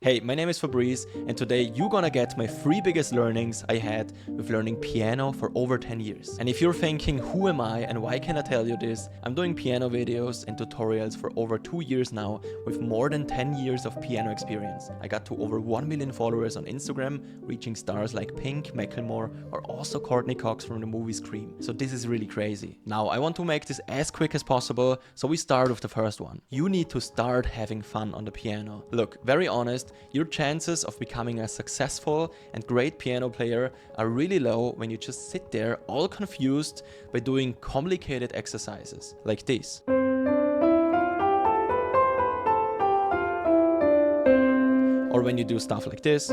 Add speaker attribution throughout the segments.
Speaker 1: Hey, my name is Fabrice, and today you're gonna get my 3 biggest learnings I had with learning piano for over 10 years. And if you're thinking, who am I and why can I tell you this? I'm doing piano videos and tutorials for over 2 years now with more than 10 years of piano experience. I got to over 1 million followers on Instagram, reaching stars like Pink, Macklemore, or also Courtney Cox from the movie Scream. So this is really crazy. Now, I want to make this as quick as possible, so we start with the first one. You need to start having fun on the piano. Look, very honest, your chances of becoming a successful and great piano player are really low when you just sit there all confused by doing complicated exercises like this. Or when you do stuff like this.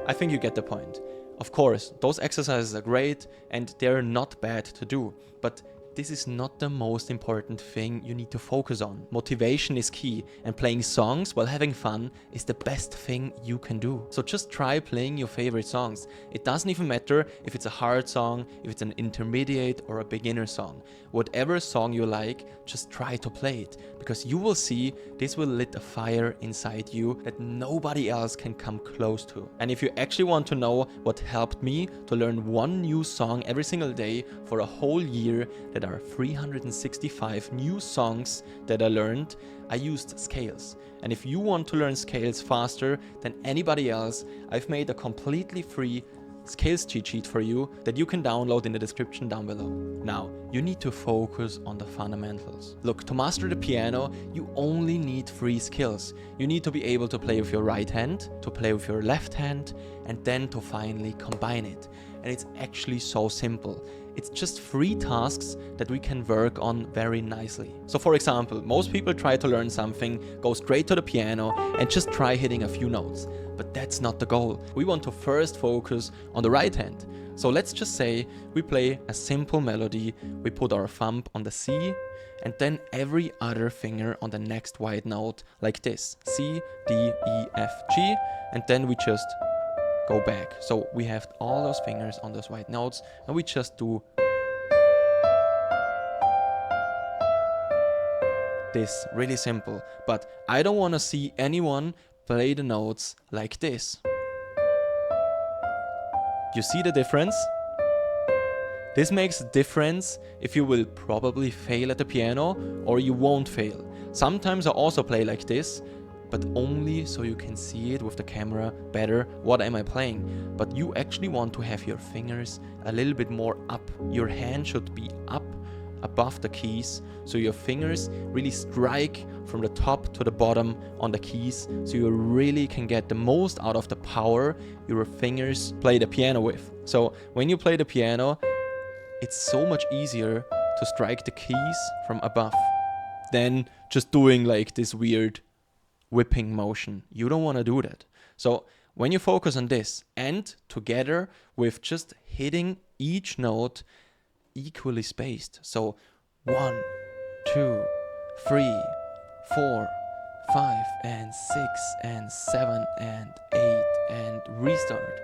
Speaker 1: I think you get the point. Of course, those exercises are great and they're not bad to do, but this is not the most important thing you need to focus on. Motivation is key, and playing songs while having fun is the best thing you can do. So just try playing your favorite songs. It doesn't even matter if it's a hard song, if it's an intermediate or a beginner song. Whatever song you like, just try to play it, because you will see this will lit a fire inside you that nobody else can come close to. And if you actually want to know what helped me to learn one new song every single day for a whole year, that are 365 new songs that I learned, I used scales. And if you want to learn scales faster than anybody else, I've made a completely free scales cheat sheet for you that you can download in the description down below. Now, you need to focus on the fundamentals. Look, to master the piano, you only need 3 skills. You need to be able to play with your right hand, to play with your left hand, and then to finally combine it. And it's actually so simple. It's just 3 tasks that we can work on very nicely. So for example, most people try to learn something, go straight to the piano and just try hitting a few notes. But that's not the goal. We want to first focus on the right hand. So let's just say we play a simple melody, we put our thumb on the C, and then every other finger on the next white note, like this, C, D, E, F, G, and then we just go back. So we have all those fingers on those white notes and we just do this, really simple. But I don't want to see anyone play the notes like this. You see the difference? This makes a difference if you will probably fail at the piano or you won't fail. Sometimes I also play like this, but only so you can see it with the camera better, what am I playing. But you actually want to have your fingers a little bit more up. Your hand should be up above the keys, so your fingers really strike from the top to the bottom on the keys, so you really can get the most out of the power your fingers play the piano with. So when you play the piano, it's so much easier to strike the keys from above than just doing like this weird whipping motion. You don't want to do that. So when you focus on this and together with just hitting each note equally spaced. So 1, 2, 3, 4, 5, and 6, and 7, and 8, and restart.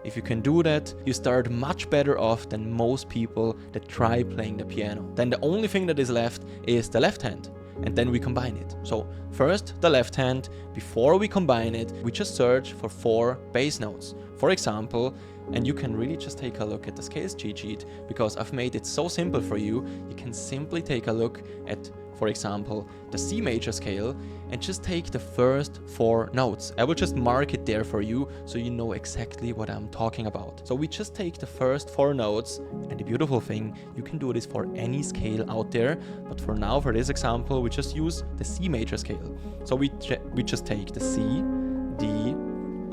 Speaker 1: If you can do that, you start much better off than most people that try playing the piano. Then the only thing that is left is the left hand. And then we combine it. So first the left hand, before we combine it, we just search for 4 bass notes. For example, and you can really just take a look at the scales cheat sheet, because I've made it so simple for you. You can simply take a look at, for example, the C major scale and just take the first 4 notes. I will just mark it there for you so you know exactly what I'm talking about. So we just take the first 4 notes, and the beautiful thing, you can do this for any scale out there, but for now, for this example, we just use the C major scale. So we just take the C, D,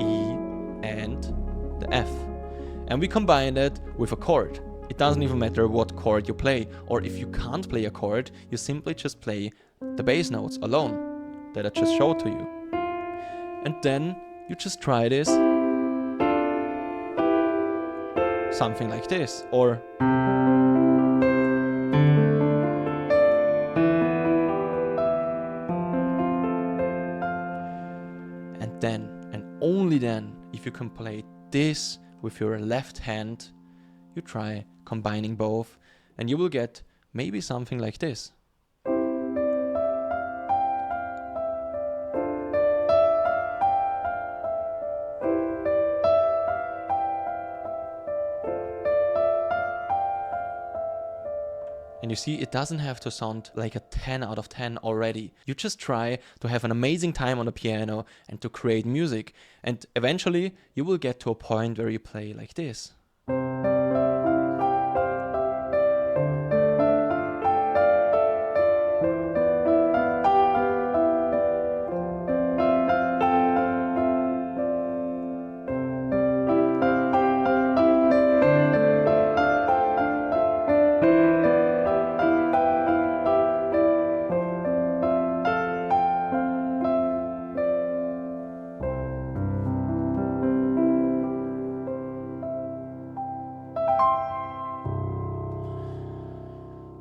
Speaker 1: E, and the F, and we combine it with a chord. It doesn't even matter what chord you play, or if you can't play a chord, you simply just play the bass notes alone that I just showed to you. And then you just try this, something like this, or and then, and only then, if you can play this with your left hand, you try combining both, and you will get maybe something like this. you see, it doesn't have to sound like a 10 out of 10 already. You just try to have an amazing time on the piano and to create music. And eventually you will get to a point where you play like this.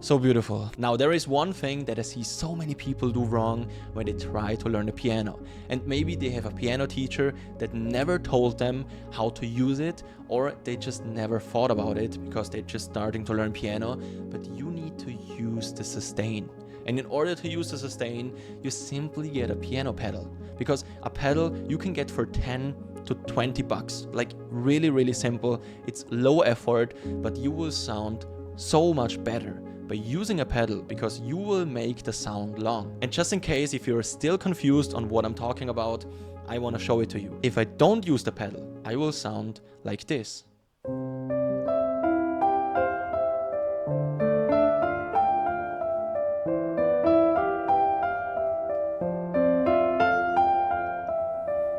Speaker 1: So beautiful. Now there is one thing that I see so many people do wrong when they try to learn the piano. And maybe they have a piano teacher that never told them how to use it, or they just never thought about it because they're just starting to learn piano. But you need to use the sustain. And in order to use the sustain, you simply get a piano pedal. Because a pedal you can get for 10 to 20 bucks. Like really simple. It's low effort, but you will sound so much better by using a pedal, because you will make the sound long. And just in case if you're still confused on what I'm talking about, I want to show it to you. If I don't use the pedal, I will sound like this.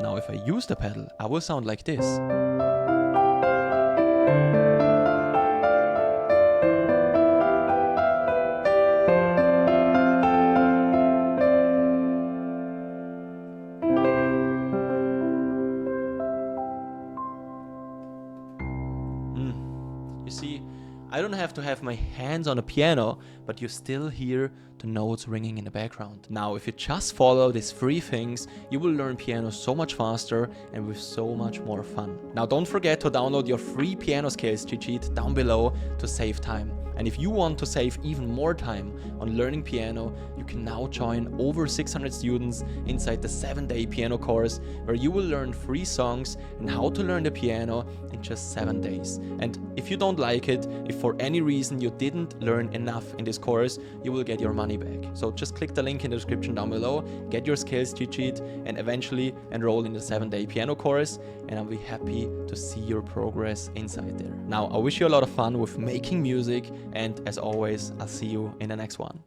Speaker 1: Now if I use the pedal, I will sound like this. You see, I don't have to have my hands on the piano, but you still hear the notes ringing in the background. Now, if you just follow these 3 things, you will learn piano so much faster and with so much more fun. Now, don't forget to download your free piano skills cheat sheet down below to save time. And if you want to save even more time on learning piano, you can now join over 600 students inside the 7-day piano course, where you will learn 3 songs and how to learn the piano in just 7 days. And if you don't like it, if for any reason you didn't learn enough in this course, you will get your money back. So just click the link in the description down below, get your skills cheat sheet, and eventually enroll in the 7-day piano course, and I'll be happy to see your progress inside there. Now, I wish you a lot of fun with making music, and as always, I'll see you in the next one.